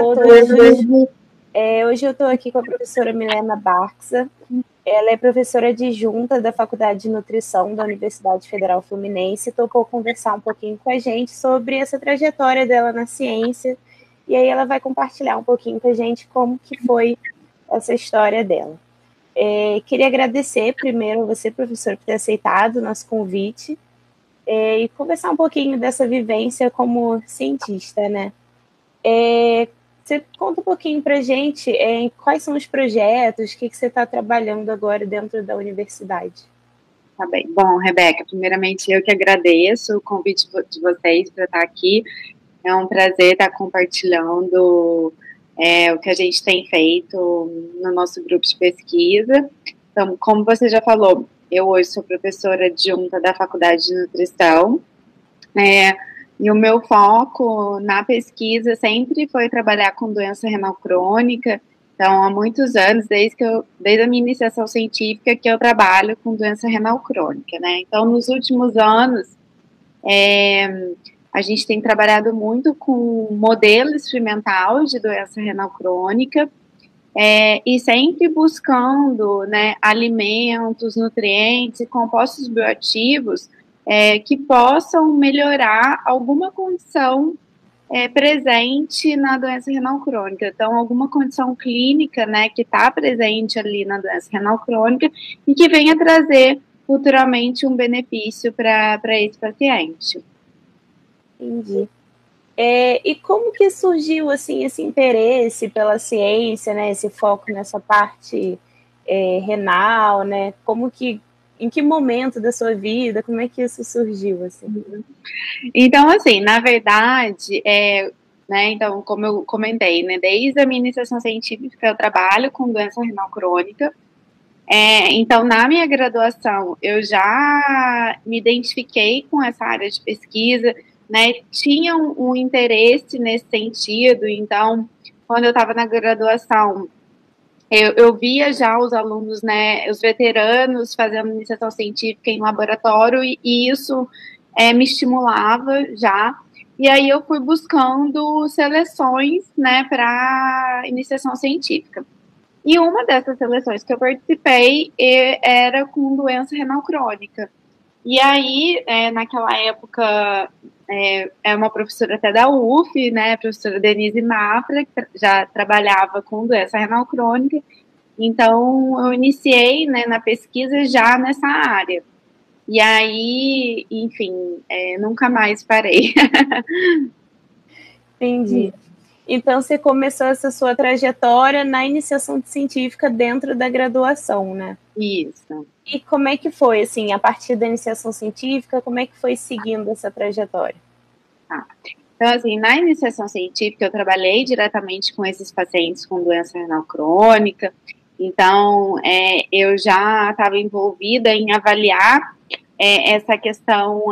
todos. Hoje eu estou aqui com a professora Milena Barxa. Ela é professora adjunta da Faculdade de Nutrição da Universidade Federal Fluminense e topou conversar um pouquinho com a gente sobre essa trajetória dela na ciência. E aí ela vai compartilhar um pouquinho com a gente como que foi essa história dela. Queria agradecer primeiro a você, professor, por ter aceitado o nosso convite e conversar um pouquinho dessa vivência como cientista, né? Você conta um pouquinho para a gente quais são os projetos, o que você está trabalhando agora dentro da universidade. Tá bem. Bom, Rebeca, primeiramente eu que agradeço o convite de vocês para estar aqui. É um prazer estar compartilhando o que a gente tem feito no nosso grupo de pesquisa. Então, como você já falou, eu hoje sou professora adjunta da Faculdade de Nutrição, e o meu foco na pesquisa sempre foi trabalhar com doença renal crônica. Então, há muitos anos, desde a minha iniciação científica, que eu trabalho com doença renal crônica, né? Então, nos últimos anos, a gente tem trabalhado muito com modelo experimental de doença renal crônica, e sempre buscando, né, alimentos, nutrientes e compostos bioativos que possam melhorar alguma condição presente na doença renal crônica. Então, alguma condição clínica, né, que está presente ali na doença renal crônica e que venha trazer futuramente um benefício para esse paciente. Entendi. E como que surgiu assim esse interesse pela ciência, né, esse foco nessa parte renal, né? Em que momento da sua vida, como é que isso surgiu assim? Então, assim, na verdade, né, então, como eu comentei, né, desde a minha iniciação científica eu trabalho com doença renal crônica. Então, na minha graduação, eu já me identifiquei com essa área de pesquisa, né, tinha um interesse nesse sentido. Então, quando eu estava na graduação, eu via já os alunos, né, os veteranos fazendo iniciação científica em laboratório, e isso me estimulava já. E aí eu fui buscando seleções, né, para iniciação científica. E uma dessas seleções que eu participei era com doença renal crônica. E aí, naquela época, uma professora até da UF, né, a professora Denise Mafra, que já trabalhava com doença renal crônica. Então, eu iniciei, né, na pesquisa já nessa área. E aí, enfim, nunca mais parei. Entendi. Então, você começou essa sua trajetória na iniciação científica dentro da graduação, né? Isso. E como é que foi, assim, a partir da iniciação científica, como é que foi seguindo essa trajetória? Então, assim, na iniciação científica, eu trabalhei diretamente com esses pacientes com doença renal crônica. Então, eu já estava envolvida em avaliar essa questão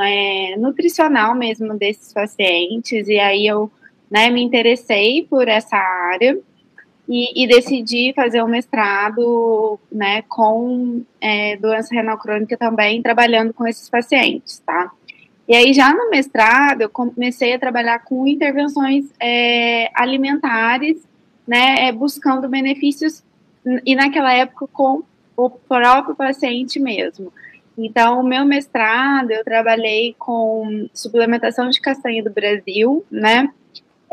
nutricional mesmo desses pacientes, e aí eu, né, me interessei por essa área e decidi fazer um mestrado, né, com doença renal crônica também, trabalhando com esses pacientes, tá? E aí, já no mestrado, eu comecei a trabalhar com intervenções alimentares, né, buscando benefícios, e naquela época com o próprio paciente mesmo. Então, o meu mestrado, eu trabalhei com suplementação de castanha do Brasil, né,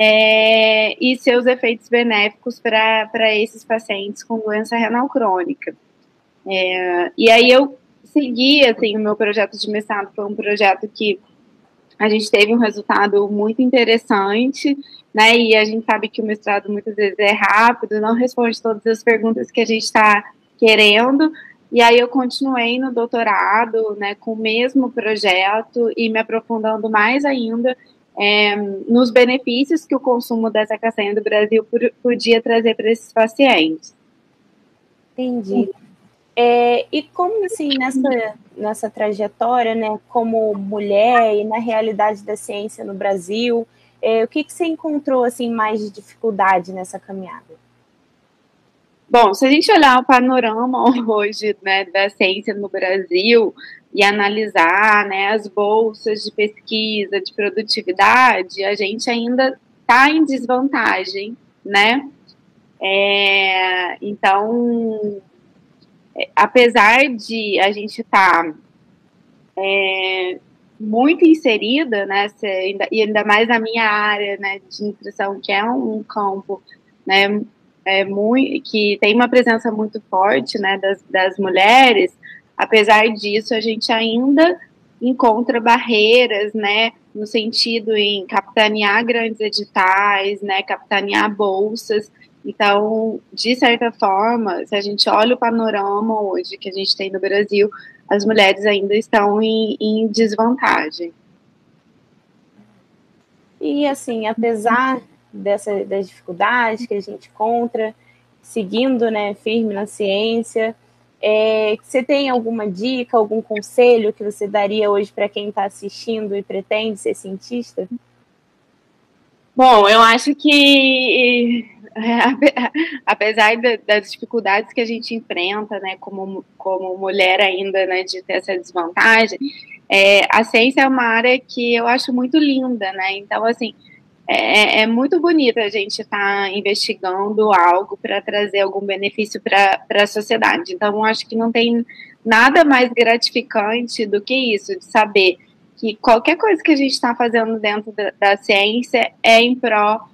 e seus efeitos benéficos para esses pacientes com doença renal crônica. E aí eu segui, assim, o meu projeto de mestrado foi um projeto que a gente teve um resultado muito interessante, né, e a gente sabe que o mestrado muitas vezes é rápido, não responde todas as perguntas que a gente está querendo. E aí eu continuei no doutorado, né, com o mesmo projeto e me aprofundando mais ainda nos benefícios que o consumo dessa castanha do Brasil podia trazer para esses pacientes. Entendi. E como, assim, nessa trajetória, né, como mulher e na realidade da ciência no Brasil, o que você encontrou, assim, mais de dificuldade nessa caminhada? Bom, se a gente olhar o panorama hoje, né, da ciência no Brasil e analisar, né, as bolsas de pesquisa, de produtividade, a gente ainda está em desvantagem, né? Então, apesar de a gente estar muito inserida, né, e ainda mais na minha área, né, de nutrição, que é um campo, né, que tem uma presença muito forte, né, das mulheres. Apesar disso, a gente ainda encontra barreiras, né, no sentido em capitanear grandes editais, né, capitanear bolsas. Então, de certa forma, se a gente olha o panorama hoje que a gente tem no Brasil, as mulheres ainda estão em desvantagem. E, assim, apesar das dificuldades que a gente encontra, seguindo, né, firme na ciência, você tem alguma dica, algum conselho que você daria hoje para quem está assistindo e pretende ser cientista? Bom, eu acho que, apesar das dificuldades que a gente enfrenta, né, como mulher ainda, né, de ter essa desvantagem, a ciência é uma área que eu acho muito linda, né, então, assim, é muito bonito a gente estar investigando algo para trazer algum benefício para a sociedade. Então, eu acho que não tem nada mais gratificante do que isso, de saber que qualquer coisa que a gente está fazendo dentro da ciência é em pró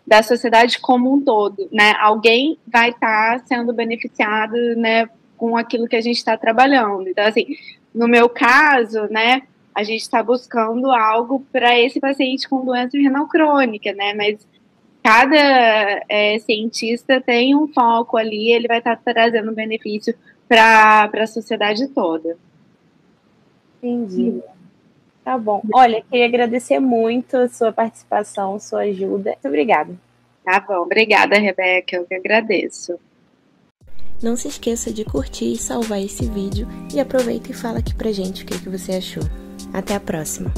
da sociedade como um todo, né? Alguém vai estar sendo beneficiado, né, com aquilo que a gente está trabalhando. Então, assim, no meu caso, né, a gente está buscando algo para esse paciente com doença renal crônica, né? Mas cada cientista tem um foco ali, ele vai estar trazendo benefício para a sociedade toda. Entendi. Tá bom. Olha, queria agradecer muito a sua participação, sua ajuda. Muito obrigada. Tá bom. Obrigada, Rebeca. Eu que agradeço. Não se esqueça de curtir e salvar esse vídeo e aproveita e fala aqui pra gente o que você achou. Até a próxima!